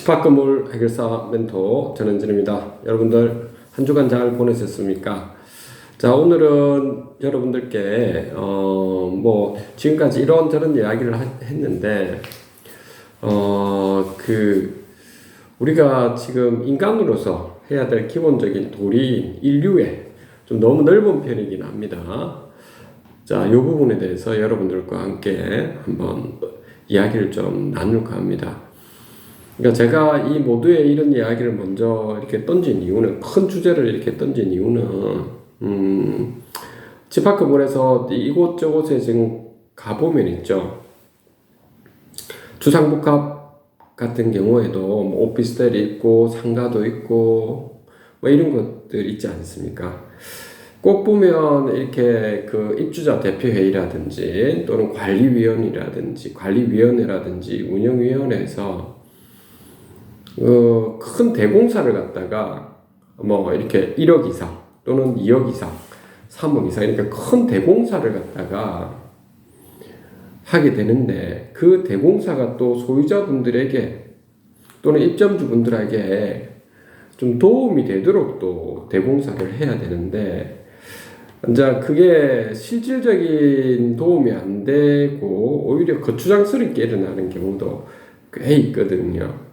집합건물 해결사 멘토 전현진입니다. 여러분들 한 주간 잘 보내셨습니까? 자, 오늘은 여러분들께 지금까지 이런저런 이야기를 했는데 우리가 지금 인간으로서 해야 될 기본적인 도리인 인류에 좀 너무 넓은 편이긴 합니다. 자, 이 부분에 대해서 여러분들과 함께 한번 이야기를 좀 나눌까 합니다. 그러니까 제가 이 모두에 이런 이야기를 먼저 이렇게 던진 이유는, 큰 주제를 이렇게 던진 이유는, 집합건물에서 이곳저곳에 지금 가보면 있죠. 주상복합 같은 경우에도 뭐 오피스텔이 있고, 상가도 있고, 뭐 이런 것들 있지 않습니까? 꼭 보면 이렇게 그 입주자 대표회의라든지 또는 관리위원회라든지 운영위원회에서 큰 대공사를 갖다가 뭐 이렇게 1억 이상 또는 2억 이상 3억 이상 이렇게 큰 대공사를 갖다가 하게 되는데, 그 대공사가 또 소유자분들에게 또는 입점주분들에게 좀 도움이 되도록 또 대공사를 해야 되는데, 이제 그게 실질적인 도움이 안 되고 오히려 거추장스럽게 일어나는 경우도 꽤 있거든요.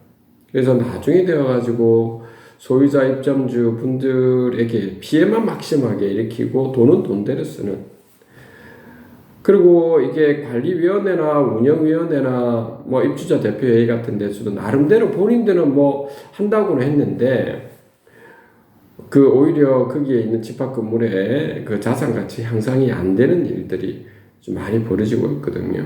그래서 나중에 되어가지고 소유자 입점주 분들에게 피해만 막심하게 일으키고 돈은 돈대로 쓰는, 그리고 이게 관리위원회나 운영위원회나 뭐 입주자 대표회의 같은 데서도 나름대로 본인들은 뭐 한다고는 했는데, 오히려 거기에 있는 집합건물의 그 자산가치 향상이 안 되는 일들이 좀 많이 벌어지고 있거든요.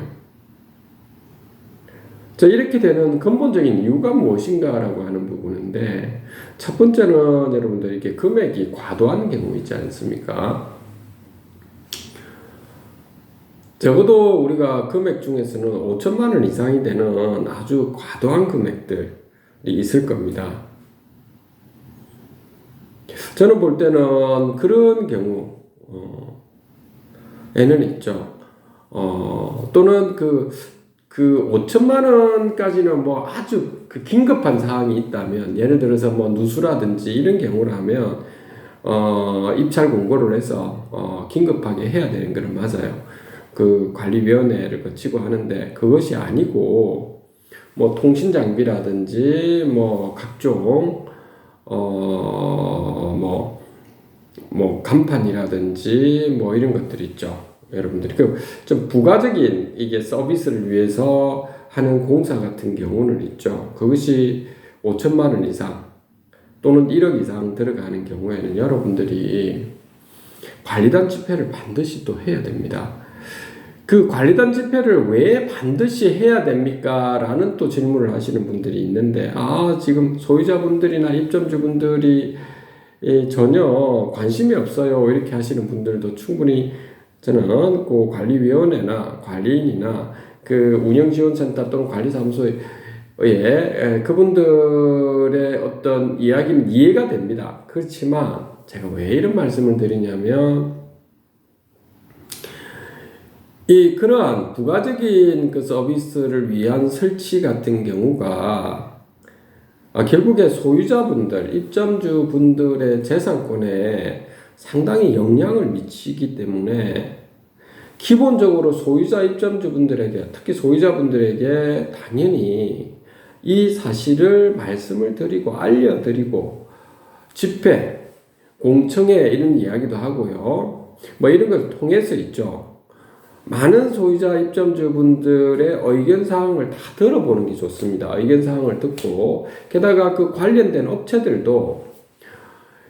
자, 이렇게 되는 근본적인 이유가 무엇인가라고 하는 부분인데, 첫 번째는 여러분들 이게 금액이 과도한 경우 있지 않습니까? 적어도 우리가 금액 중에서는 5천만 원 이상이 되는 아주 과도한 금액들이 있을 겁니다. 저는 볼 때는 그런 경우에는 있죠. 또는 그 5천만 원까지는 뭐 아주 긴급한 사항이 있다면, 예를 들어서 뭐 누수라든지 이런 경우라면 입찰 공고를 해서 긴급하게 해야 되는 건 맞아요. 그 관리위원회를 거치고 하는데, 그것이 아니고 뭐 통신 장비라든지 뭐 각종 간판이라든지 뭐 이런 것들이 있죠. 여러분들이 좀 부가적인 이게 서비스를 위해서 하는 공사 같은 경우는 있죠. 그것이 5천만 원 이상 또는 1억 이상 들어가는 경우에는 여러분들이 관리단 집회를 반드시 또 해야 됩니다. 그 관리단 집회를 왜 반드시 해야 됩니까? 라는 또 질문을 하시는 분들이 있는데, 지금 소유자분들이나 입점주분들이 전혀 관심이 없어요, 이렇게 하시는 분들도 충분히 저는 그 관리위원회나 관리인이나 그 운영지원센터 또는 관리사무소에 그분들의 어떤 이야기는 이해가 됩니다. 그렇지만 제가 왜 이런 말씀을 드리냐면, 그러한 부가적인 그 서비스를 위한 설치 같은 경우가 결국에 소유자분들, 입점주분들의 재산권에 상당히 영향을 미치기 때문에, 기본적으로 소유자 입점주분들에게, 특히 소유자분들에게 당연히 이 사실을 말씀을 드리고 알려드리고, 집회, 공청회 이런 이야기도 하고요. 뭐 이런 걸 통해서 있죠. 많은 소유자 입점주분들의 의견사항을 다 들어보는 게 좋습니다. 의견사항을 듣고, 게다가 그 관련된 업체들도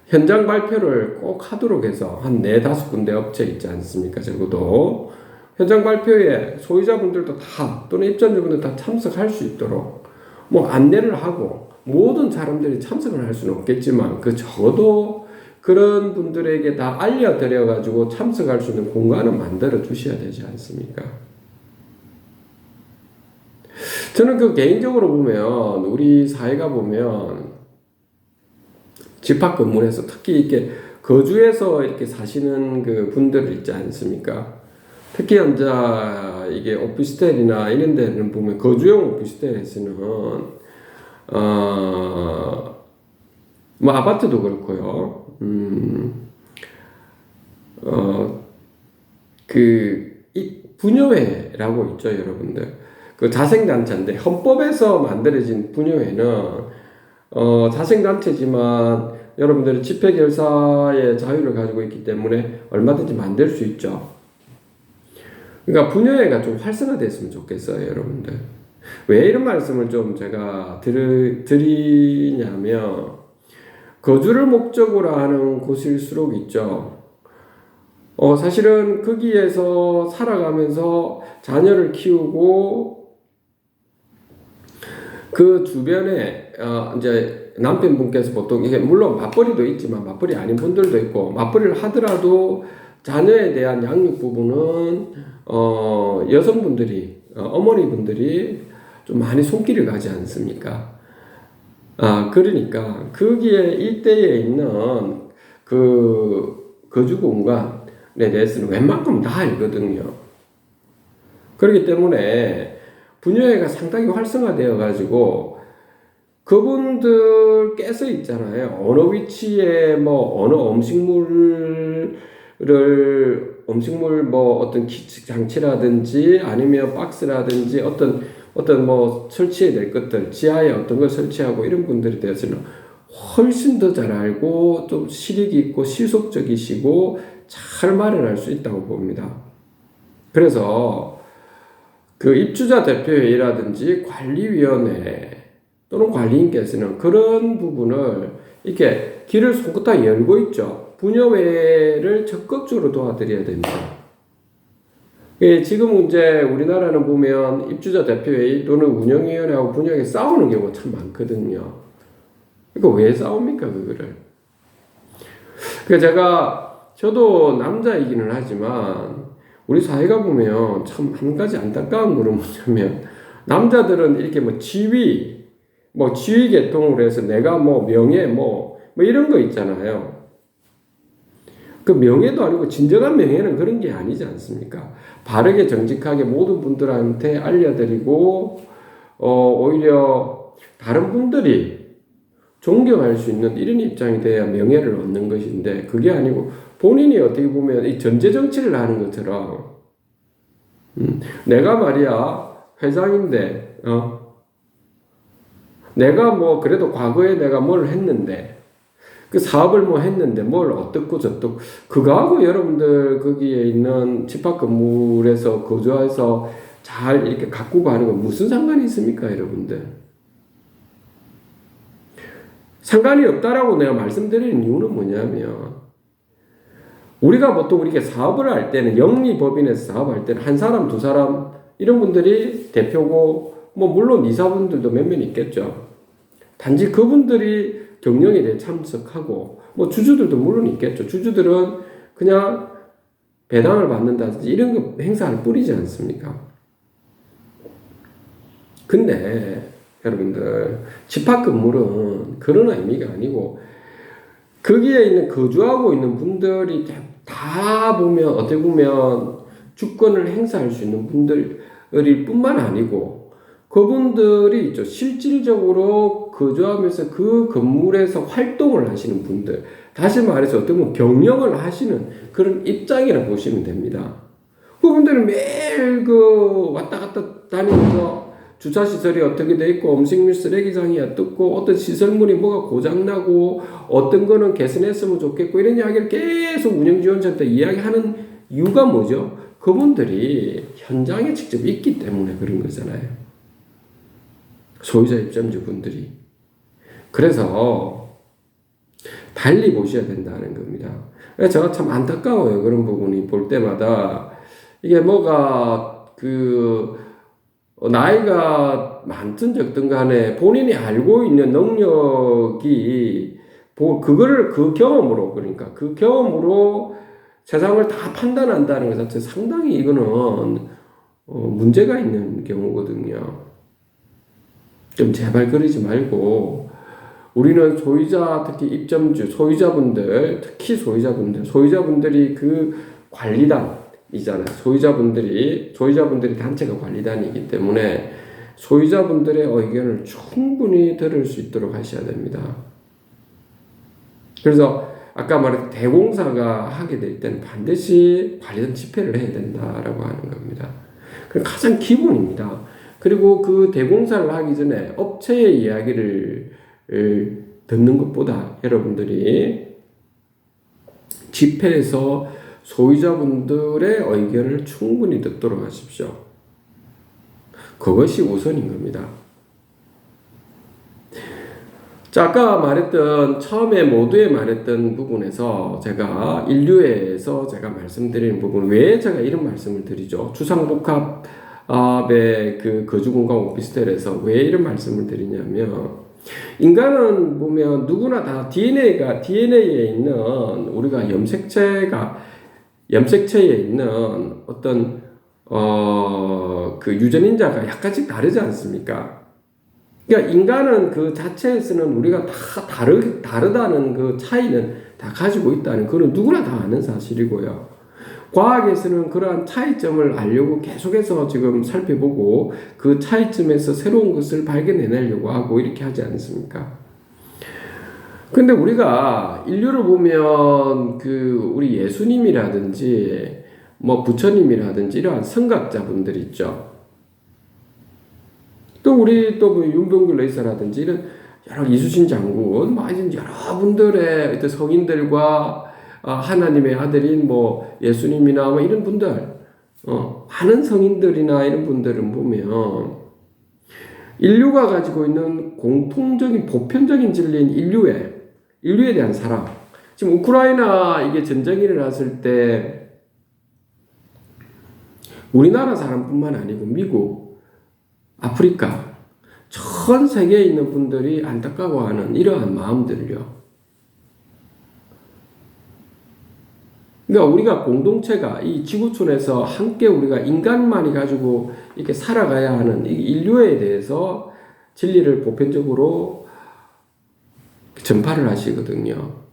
현장 발표를 꼭 하도록 해서, 한 4-5군데 업체 있지 않습니까? 적어도 현장 발표에 소유자분들도 다 또는 입점주분들 다 참석할 수 있도록 뭐 안내를 하고, 모든 사람들이 참석을 할 수는 없겠지만 적어도 그런 분들에게 다 알려드려가지고 참석할 수 있는 공간을 만들어 주셔야 되지 않습니까? 저는 개인적으로 보면, 우리 사회가 보면 집합건물에서 특히 이렇게 거주해서 이렇게 사시는 그 분들 있지 않습니까? 특히 이게 오피스텔이나 이런 데는 보면 거주용 오피스텔에서는 뭐 아파트도 그렇고요. 이 분여회라고 있죠, 여러분들. 그 자생단체인데 헌법에서 만들어진 분여회는 자생단체지만 여러분들이 집회결사의 자유를 가지고 있기 때문에 얼마든지 만들 수 있죠. 그러니까 분여회가 좀 활성화됐으면 좋겠어요, 여러분들. 왜 이런 말씀을 좀 제가 드리냐면, 거주를 목적으로 하는 곳일수록 있죠. 사실은 거기에서 살아가면서 자녀를 키우고, 그 주변에, 이제 남편분께서 보통, 이게 물론 맞벌이도 있지만 맞벌이 아닌 분들도 있고, 맞벌이를 하더라도 자녀에 대한 양육 부분은, 여성분들이, 어머니분들이 좀 많이 손길을 가지 않습니까? 그러니까, 거기에 일대에 있는 그 거주 공간에 대해서는 웬만큼 다 알거든요. 그렇기 때문에, 분여회가 상당히 활성화되어 가지고 그분들께서 있잖아요. 어느 위치에 뭐 어느 음식물 뭐 어떤 기축 장치라든지 아니면 박스라든지 어떤 뭐 설치해야 될 것들 지하에 어떤 걸 설치하고 이런 분들에 대해서는 훨씬 더 잘 알고 좀 실익이 있고 실속적이시고 잘 마련할 수 있다고 봅니다. 그래서 그 입주자 대표회의라든지 관리위원회 또는 관리인께서는 그런 부분을 이렇게 길을 손끝다 열고 있죠. 분여회를 적극적으로 도와드려야 됩니다. 지금 이제 우리나라는 보면 입주자 대표회의 또는 운영위원회하고 분여회가 싸우는 경우가 참 많거든요. 이거 왜 싸웁니까, 그거를? 저도 남자이기는 하지만 우리 사회가 보면 참 한 가지 안타까운 거는 뭐냐면 남자들은 이렇게 뭐 지위 계통으로 해서 내가 뭐 명예 뭐 이런 거 있잖아요. 그 명예도 아니고 진정한 명예는 그런 게 아니지 않습니까? 바르게 정직하게 모든 분들한테 알려드리고 오히려 다른 분들이 존경할 수 있는 이런 입장이 돼야 명예를 얻는 것인데 그게 아니고 본인이 어떻게 보면 이 전제 정치를 하는 것처럼 내가 말이야 회장인데 내가 뭐 그래도 과거에 내가 뭘 했는데 그 사업을 뭐 했는데 뭘 어떻고 저떻고 그거하고 여러분들 거기에 있는 집합 건물에서 거주해서 잘 이렇게 가꾸고 하는 건 무슨 상관이 있습니까, 여러분들? 상관이 없다라고 내가 말씀드리는 이유는 뭐냐면 우리가 보통 이렇게 사업을 할 때는 영리법인에서 사업할 때는 한 사람, 두 사람 이런 분들이 대표고 뭐 물론 이사분들도 몇몇 있겠죠. 단지 그분들이 경영에 대해 참석하고 뭐 주주들도 물론 있겠죠. 주주들은 그냥 배당을 받는다든지 이런 거 행사를 뿌리지 않습니까? 근데 여러분들 집합 건물은 그런 의미가 아니고 거기에 있는 거주하고 있는 분들이 다 보면 어떻게 보면 주권을 행사할 수 있는 분들일 뿐만 아니고 그분들이 있죠. 실질적으로 거주하면서 그 건물에서 활동을 하시는 분들, 다시 말해서 어떻게 보면 경영을 하시는 그런 입장이라 보시면 됩니다. 그분들은 매일 왔다 갔다 다니면서 주차시설이 어떻게 돼 있고 음식물 쓰레기장이 어떻고 어떤 시설물이 뭐가 고장나고 어떤 거는 개선했으면 좋겠고 이런 이야기를 계속 운영지원자한테 이야기하는 이유가 뭐죠? 그분들이 현장에 직접 있기 때문에 그런 거잖아요. 소유자 입점주 분들이. 그래서 달리 보셔야 된다는 겁니다. 제가 참 안타까워요. 그런 부분이 볼 때마다 이게 뭐가 나이가 많든 적든 간에 본인이 알고 있는 능력이 그거를 그 경험으로 세상을 다 판단한다는 것 자체 상당히 이거는 문제가 있는 경우거든요. 좀 제발 그러지 말고 우리는 소유자 특히 입점주 소유자분들이 그 관리단이잖아요. 소유자분들이 단체가 관리단이기 때문에 소유자분들의 의견을 충분히 들을 수 있도록 하셔야 됩니다. 그래서 아까 말했던 대공사가 하게 될 때는 반드시 관련 집회를 해야 된다라고 하는 겁니다. 그 가장 기본입니다. 그리고 그 대공사를 하기 전에 업체의 이야기를 듣는 것보다 여러분들이 집회에서 소유자분들의 의견을 충분히 듣도록 하십시오. 그것이 우선인 겁니다. 자, 아까 말했던 처음에 모두에 말했던 부분에서 제가 인류에서 제가 말씀드리는 부분 왜 제가 이런 말씀을 드리죠? 주상복합의 그 거주공간 오피스텔에서 왜 이런 말씀을 드리냐면 인간은 보면 누구나 다 DNA에 있는 우리가 염색체에 있는 어떤 그 유전인자가 약간씩 다르지 않습니까? 그러니까 인간은 그 자체에서는 우리가 다 다르다는 그 차이는 다 가지고 있다는 그건 누구나 다 아는 사실이고요. 과학에서는 그러한 차이점을 알려고 계속해서 지금 살펴보고 그 차이점에서 새로운 것을 발견해내려고 하고 이렇게 하지 않습니까? 근데 우리가 인류를 보면 그 우리 예수님이라든지 뭐 부처님이라든지 이러한 선각자분들 있죠. 또 우리 또 뭐 윤병규 레이서라든지 이런 여러 이수신 장군, 뭐 여러분들의 어떤 성인들과 하나님의 아들인 뭐 예수님이나 뭐 이런 분들, 많은 성인들이나 이런 분들은 보면 인류가 가지고 있는 공통적인 보편적인 진리인 인류에 대한 사랑. 지금 우크라이나 이게 전쟁이 일어났을 때 우리나라 사람뿐만 아니고 미국, 아프리카, 전 세계에 있는 분들이 안타까워하는 이러한 마음들을요. 그러니까 우리가 공동체가 이 지구촌에서 함께 우리가 인간만이 가지고 이렇게 살아가야 하는 이 인류에 대해서 진리를 보편적으로 전파를 하시거든요.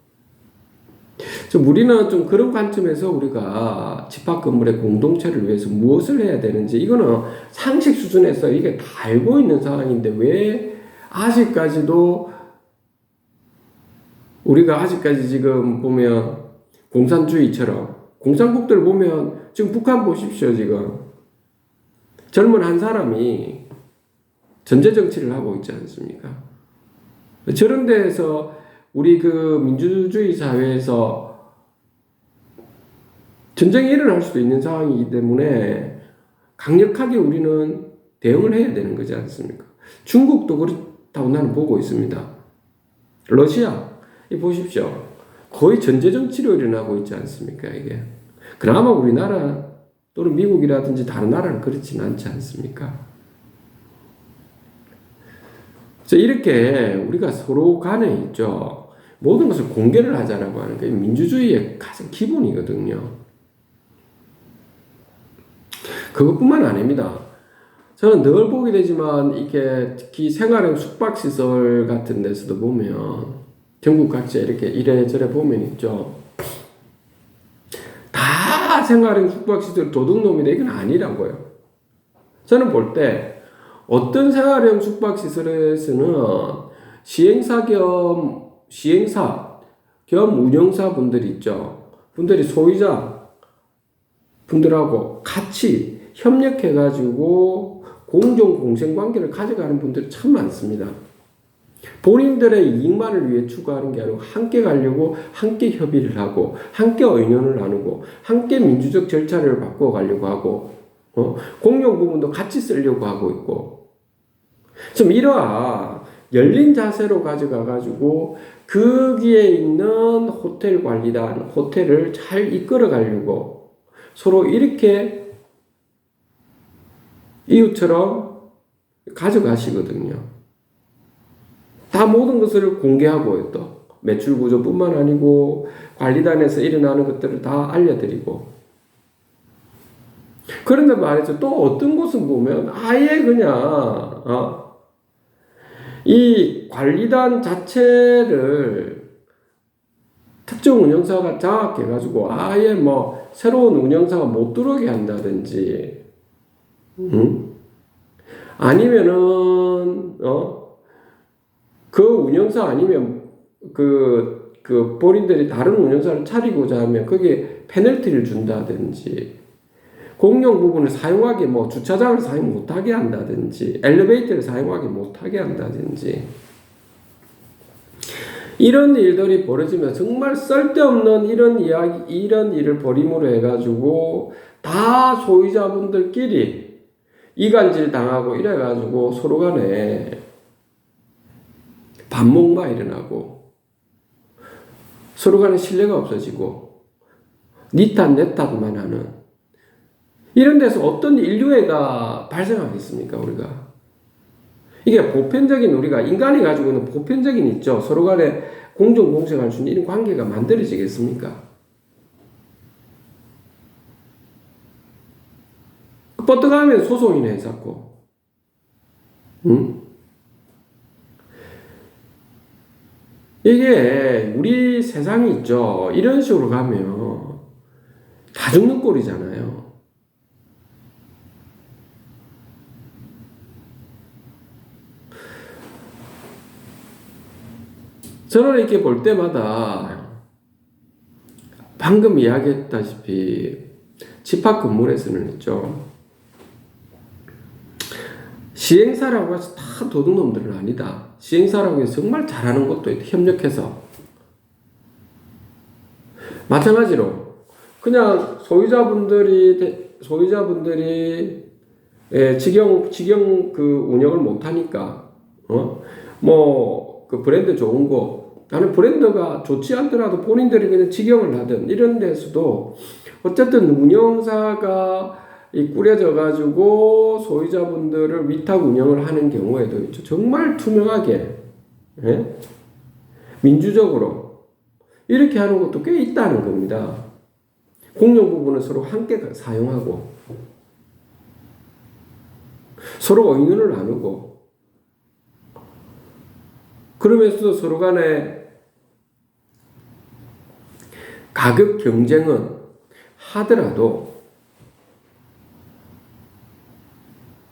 우리는 좀 그런 관점에서 우리가 집합 건물의 공동체를 위해서 무엇을 해야 되는지 이거는 상식 수준에서 이게 다 알고 있는 상황인데 왜 아직까지도 우리가 아직까지 지금 보면 공산주의처럼 공산국들 보면 지금 북한 보십시오. 지금 젊은 한 사람이 전제정치를 하고 있지 않습니까? 저런 데에서 우리 그 민주주의 사회에서 전쟁이 일어날 수도 있는 상황이기 때문에 강력하게 우리는 대응을 해야 되는 거지 않습니까? 중국도 그렇다고 나는 보고 있습니다. 러시아, 이 보십시오. 거의 전제정치로 일어나고 있지 않습니까, 이게? 그나마 우리나라 또는 미국이라든지 다른 나라는 그렇지는 않지 않습니까? 그래서 이렇게 우리가 서로 간에 있죠. 모든 것을 공개를 하자라고 하는 게 민주주의의 가장 기본이거든요. 그것뿐만 아닙니다. 저는 늘 보게 되지만 이게 특히 생활형 숙박시설 같은 데서도 보면 전국 각지에 이렇게 이래저래 보면 있죠. 다 생활형 숙박시설 도둑놈이다 이건 아니라고요. 저는 볼 때 어떤 생활형 숙박시설에서는 시행사 겸 운영사 분들이 있죠. 분들이 소유자 분들하고 같이 협력해가지고 공정공생관계를 가져가는 분들이 참 많습니다. 본인들의 이익만을 위해 추구하는 게 아니고 함께 가려고 함께 협의를 하고 함께 의논을 나누고 함께 민주적 절차를 바꿔가려고 하고 공용 부분도 같이 쓰려고 하고 있고 좀 이러한 열린 자세로 가져가가지고 거기에 있는 호텔 관리단, 호텔을 잘 이끌어 가려고 서로 이렇게 이웃처럼 가져가시거든요. 다 모든 것을 공개하고 또 매출 구조뿐만 아니고 관리단에서 일어나는 것들을 다 알려드리고 그런데 말이죠. 또 어떤 곳은 보면 아예 그냥 이 관리단 자체를 특정 운영사가 장악해가지고 아예 뭐 새로운 운영사가 못 들어오게 한다든지 아니면은 그 운영사 아니면 본인들이 다른 운영사를 차리고자 하면 거기에 페널티를 준다든지, 공용 부분을 사용하게 주차장을 사용 못하게 한다든지, 엘리베이터를 사용하게 못하게 한다든지, 이런 일들이 벌어지면 정말 쓸데없는 이런 일을 벌임으로 해가지고 다 소유자분들끼리 이간질 당하고 이래가지고 서로 간에 반목마 일어나고 서로 간에 신뢰가 없어지고 니 탓 내 탓만 하는 이런 데서 어떤 인류애가 발생하겠습니까, 우리가? 이게 보편적인, 우리가 인간이 가지고 있는 보편적인 있죠. 서로 간에 공정공생할 수 있는 이런 관계가 만들어지겠습니까? 뻗어가면 소송이네, 자꾸. 응? 이게 우리 세상이 있죠. 이런 식으로 가면 다 죽는 꼴이잖아요. 저는 이렇게 볼 때마다 방금 이야기했다시피 집합 건물에서는 있죠. 시행사라고 해서 다 도둑놈들은 아니다. 시행사라고 해서 정말 잘하는 것도 있다. 협력해서. 마찬가지로 그냥 소유자분들이 직영 운영을 못하니까 그 브랜드 좋은 거, 나는 브랜드가 좋지 않더라도 본인들이 그냥 직영을 하든 이런 데서도 어쨌든 운영사가 꾸려져 가지고 소유자분들을 위탁 운영을 하는 경우에도 있죠. 정말 투명하게, 민주적으로 이렇게 하는 것도 꽤 있다는 겁니다. 공용 부분은 서로 함께 사용하고 서로 의논을 나누고 그러면서도 서로 간에 가격 경쟁은 하더라도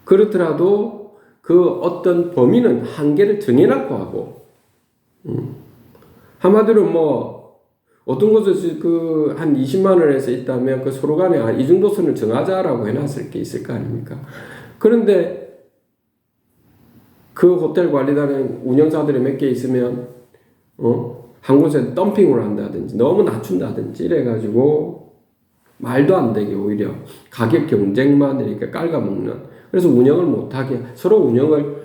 그렇더라도 그 어떤 범위는 한계를 정해놓고 하고, 한마디로 어떤 곳에서 한 20만 원에서 있다면 서로 간에 이 정도 선을 정하자라고 해놨을 게 있을 거 아닙니까? 그런데 그 호텔 관리단은 운영사들이 몇 개 있으면 한 곳에 덤핑을 한다든지 너무 낮춘다든지 이래가지고 말도 안 되게 오히려 가격 경쟁만 이렇게 깔아먹는, 그래서 운영을 못하게 서로 운영을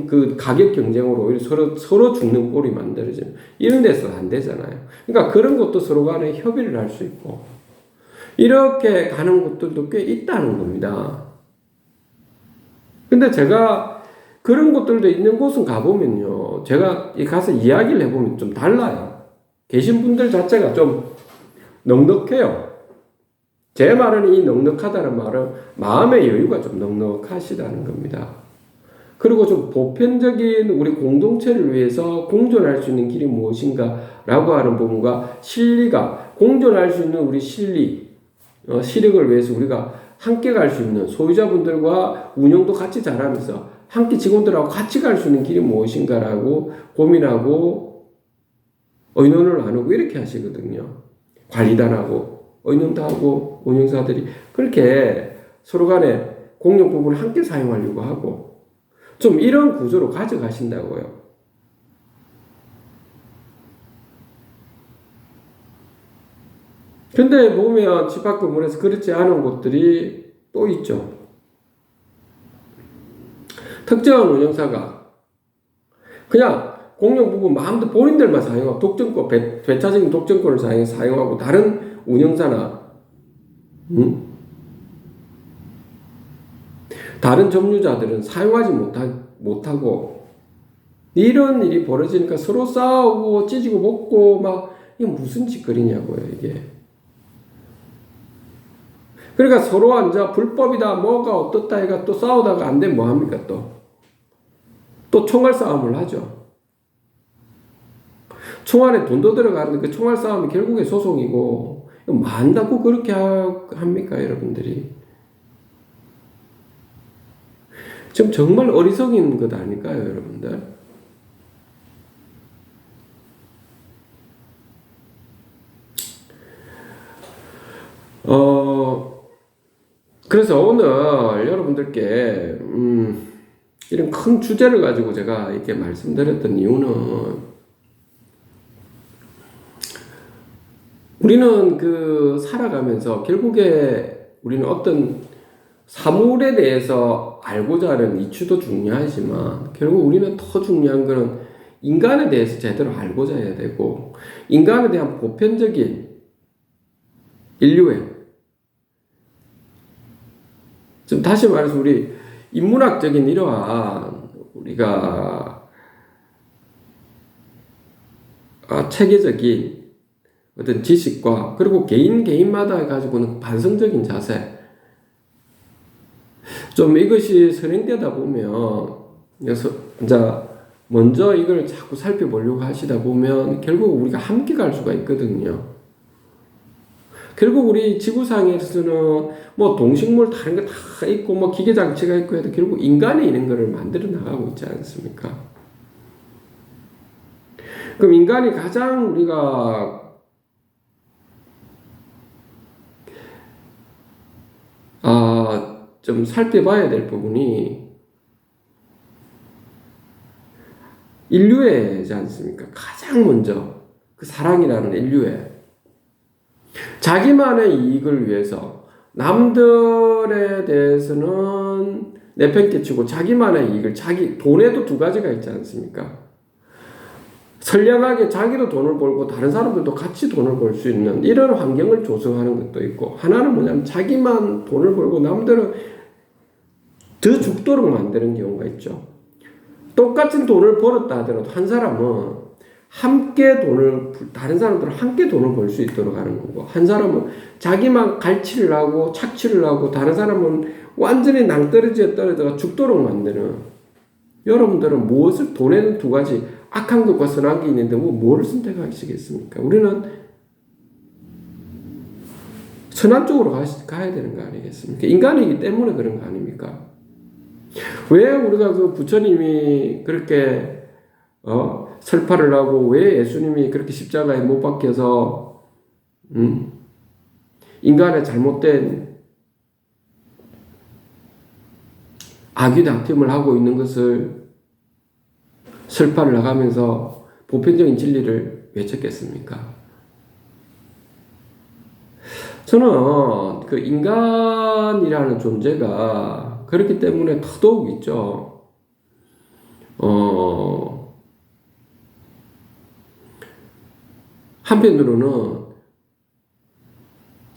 그 가격 경쟁으로 오히려 서로 죽는 꼴이 만들어지는 이런 데서 안 되잖아요. 그러니까 그런 것도 서로 간에 협의를 할 수 있고 이렇게 가는 곳들도 꽤 있다는 겁니다. 근데 제가 그런 것들도 있는 곳은 가보면요, 제가 가서 이야기를 해보면 좀 달라요. 계신 분들 자체가 좀 넉넉해요. 제 말은 이 넉넉하다는 말은 마음의 여유가 좀 넉넉하시다는 겁니다. 그리고 좀 보편적인 우리 공동체를 위해서 공존할 수 있는 길이 무엇인가 라고 하는 부분과 실리가, 공존할 수 있는 우리 실익을 위해서 우리가 함께 갈 수 있는 소유자분들과 운영도 같이 잘하면서 함께 직원들하고 같이 갈 수 있는 길이 무엇인가라고 고민하고 의논을 나누고 이렇게 하시거든요. 관리단하고 의논도 하고 운영사들이 그렇게 서로 간에 공용 부분을 함께 사용하려고 하고 좀 이런 구조로 가져가신다고요. 근데 보면 집합 건물에서 그렇지 않은 곳들이 또 있죠. 특정한 운영사가 그냥 공용 부분 마음대로 본인들만 사용하고 독점권, 배차적인 독점권을 사용하고 다른 운영사나 다른 점유자들은 사용하지 못하고 이런 일이 벌어지니까 서로 싸우고 찢고 먹고 이게 무슨 짓거리냐고요, 이게. 그러니까 서로 앉아 불법이다 뭐가 어떻다 해가 또 싸우다가 안 되면 뭐합니까 또 총알 싸움을 하죠. 총알에 돈도 들어가는데 그 총알 싸움이 결국에 소송이고 만다고 그렇게 합니까, 여러분들이? 지금 정말 어리석인 것 아닐까요, 여러분들? 그래서 오늘 여러분들께 이런 큰 주제를 가지고 제가 이렇게 말씀드렸던 이유는 우리는 그 살아가면서 결국에 우리는 어떤 사물에 대해서 알고자 하는 이치도 중요하지만 결국 우리는 더 중요한 것은 인간에 대해서 제대로 알고자 해야 되고 인간에 대한 보편적인 인류의 좀 다시 말해서 우리 인문학적인 이러한 우리가 체계적인 어떤 지식과 그리고 개인마다 가지고는 반성적인 자세 좀 이것이 선행되다 보면 이제 먼저 이걸 자꾸 살펴보려고 하시다 보면 결국 우리가 함께 갈 수가 있거든요. 결국 우리 지구상에서는 뭐 동식물 다른 거 다 있고 뭐 기계 장치가 있고 해도 결국 인간이 이런 거를 만들어 나가고 있지 않습니까? 그럼 인간이 가장 우리가 좀 살펴봐야 될 부분이 인류애지 않습니까? 가장 먼저 그 사랑이라는 인류애 자기만의 이익을 위해서 남들에 대해서는 내팽개치고 자기만의 이익을 돈에도 두 가지가 있지 않습니까? 선량하게 자기도 돈을 벌고 다른 사람들도 같이 돈을 벌 수 있는 이런 환경을 조성하는 것도 있고 하나는 뭐냐면 자기만 돈을 벌고 남들은 더 죽도록 만드는 경우가 있죠. 똑같은 돈을 벌었다 하더라도 한 사람은 다른 사람들은 함께 돈을 벌 수 있도록 하는 거고, 한 사람은 자기만 갈취를 하고 착취를 하고, 다른 사람은 완전히 낭떠러지에 떨어져가 죽도록 만드는, 여러분들은 돈에는 두 가지, 악한 것과 선한 게 있는데, 뭐를 선택하시겠습니까? 우리는 선한 쪽으로 가야 되는 거 아니겠습니까? 인간이기 때문에 그런 거 아닙니까? 왜 우리가 그 부처님이 그렇게 설파를 하고 왜 예수님이 그렇게 십자가에 못 박혀서 인간의 잘못된 악유당팀을 하고 있는 것을 설파를 나가면서 보편적인 진리를 외쳤겠습니까? 저는 그 인간이라는 존재가 그렇기 때문에 더더욱 있죠. 한편으로는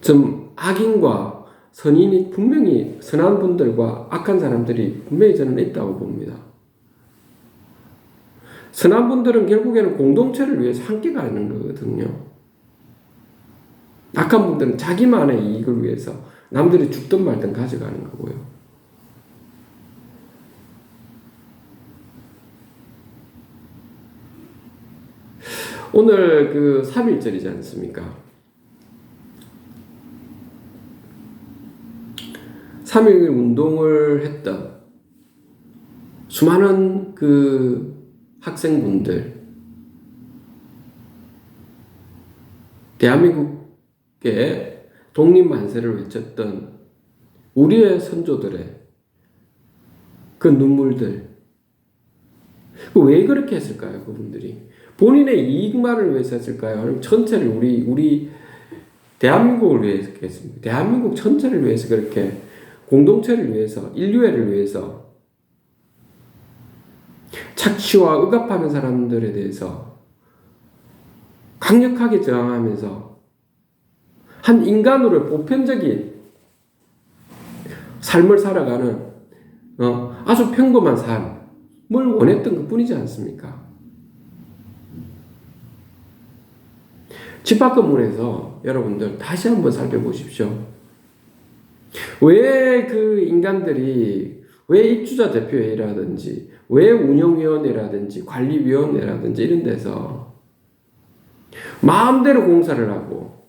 좀 악인과 선인이 분명히 선한 분들과 악한 사람들이 분명히 저는 있다고 봅니다. 선한 분들은 결국에는 공동체를 위해서 함께 가는 거거든요. 악한 분들은 자기만의 이익을 위해서 남들이 죽든 말든 가져가는 거고요. 오늘 그 3.1절이지 않습니까? 3.1 운동을 했던 수많은 그 학생분들, 대한민국의 독립만세를 외쳤던 우리의 선조들의 그 눈물들, 왜 그렇게 했을까요? 그분들이 본인의 이익만을 위해서 했을까요? 아니면 전체를 우리 대한민국을 위해서 했습니까? 대한민국 전체를 위해서 그렇게 공동체를 위해서 인류애를 위해서 착취와 억압하는 사람들에 대해서 강력하게 저항하면서 한 인간으로 보편적인 삶을 살아가는 아주 평범한 삶을 원했던 것 뿐이지 않습니까? 집합건물에서 여러분들 다시 한번 살펴보십시오. 왜 그 인간들이 왜 입주자 대표회의라든지 왜 운영위원회라든지 관리위원회라든지 이런 데서 마음대로 공사를 하고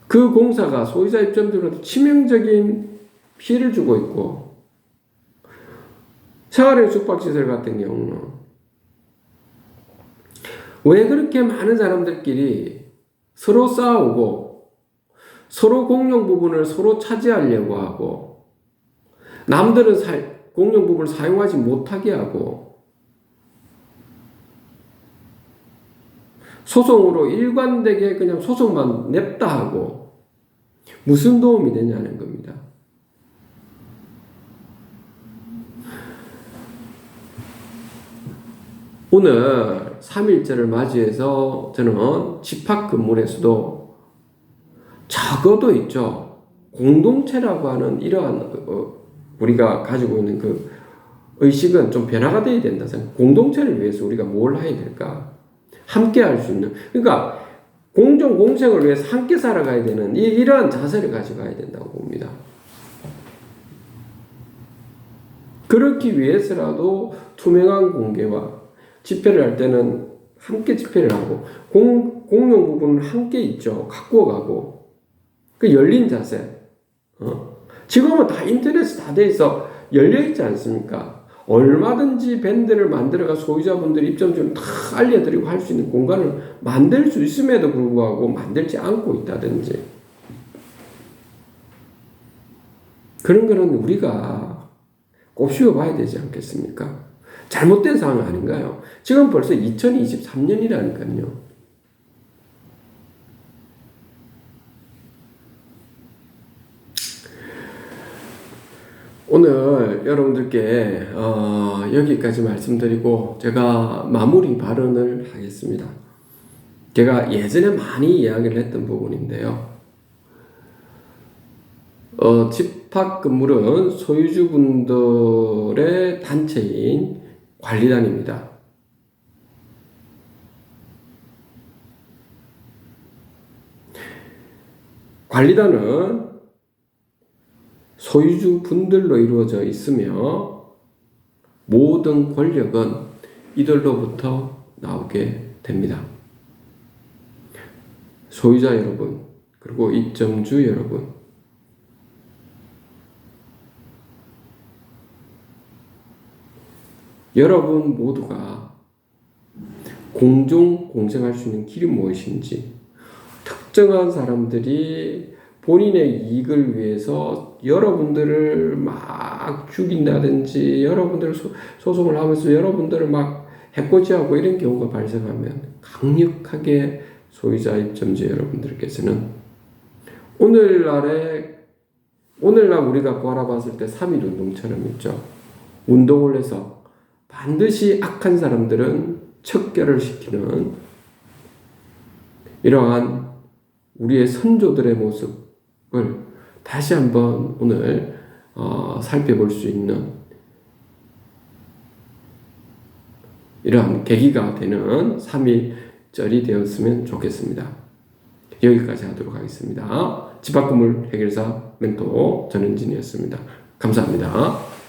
그 공사가 소유자 입장들로도 치명적인 피해를 주고 있고, 생활형 숙박시설 같은 경우는 왜 그렇게 많은 사람들끼리 서로 싸우고 서로 공용 부분을 서로 차지하려고 하고 남들은 공용 부분을 사용하지 못하게 하고 소송으로 일관되게 그냥 소송만 냅다 하고 무슨 도움이 되냐는 겁니다. 오늘 3.1절을 맞이해서 저는 집합건물에서도 적어도 있죠. 공동체라고 하는 이러한 우리가 가지고 있는 그 의식은 좀 변화가 돼야 된다 생각. 공동체를 위해서 우리가 뭘 해야 될까? 함께 할 수 있는. 그러니까 공정 공생을 위해서 함께 살아가야 되는 이러한 자세를 가져가야 된다고 봅니다. 그렇기 위해서라도 투명한 공개와 집회를 할 때는 함께 집회를 하고 공용 부분은 함께 있죠. 갖고 가고 그 열린 자세. 지금은 다 인터넷 다 돼 있어 열려 있지 않습니까? 얼마든지 밴드를 만들어가 소유자분들이 입점주는 다 알려드리고 할 수 있는 공간을 만들 수 있음에도 불구하고 만들지 않고 있다든지 그런 거는 우리가 곱씹어 봐야 되지 않겠습니까? 잘못된 상황 아닌가요? 지금 벌써 2023년이라니까요. 오늘 여러분들께 여기까지 말씀드리고 제가 마무리 발언을 하겠습니다. 제가 예전에 많이 이야기를 했던 부분인데요. 집합건물은 소유주분들의 단체인 관리단입니다. 관리단은 소유주분들로 이루어져 있으며 모든 권력은 이들로부터 나오게 됩니다. 소유자 여러분, 그리고 입점주 여러분, 여러분 모두가 공정 공생할 수 있는 길이 무엇인지, 특정한 사람들이 본인의 이익을 위해서 여러분들을 막 죽인다든지 여러분들을 소송을 하면서 여러분들을 막 해코지하고 이런 경우가 발생하면 강력하게 소유자 입점주 여러분들께서는 오늘날 우리가 바라봤을 때 3.1 운동처럼 있죠. 운동을 해서 반드시 악한 사람들은 척결을 시키는 이러한 우리의 선조들의 모습을 다시 한번 오늘 살펴볼 수 있는 이러한 계기가 되는 3.1절이 되었으면 좋겠습니다. 여기까지 하도록 하겠습니다. 집합건물 해결사 멘토 전은진이었습니다. 감사합니다.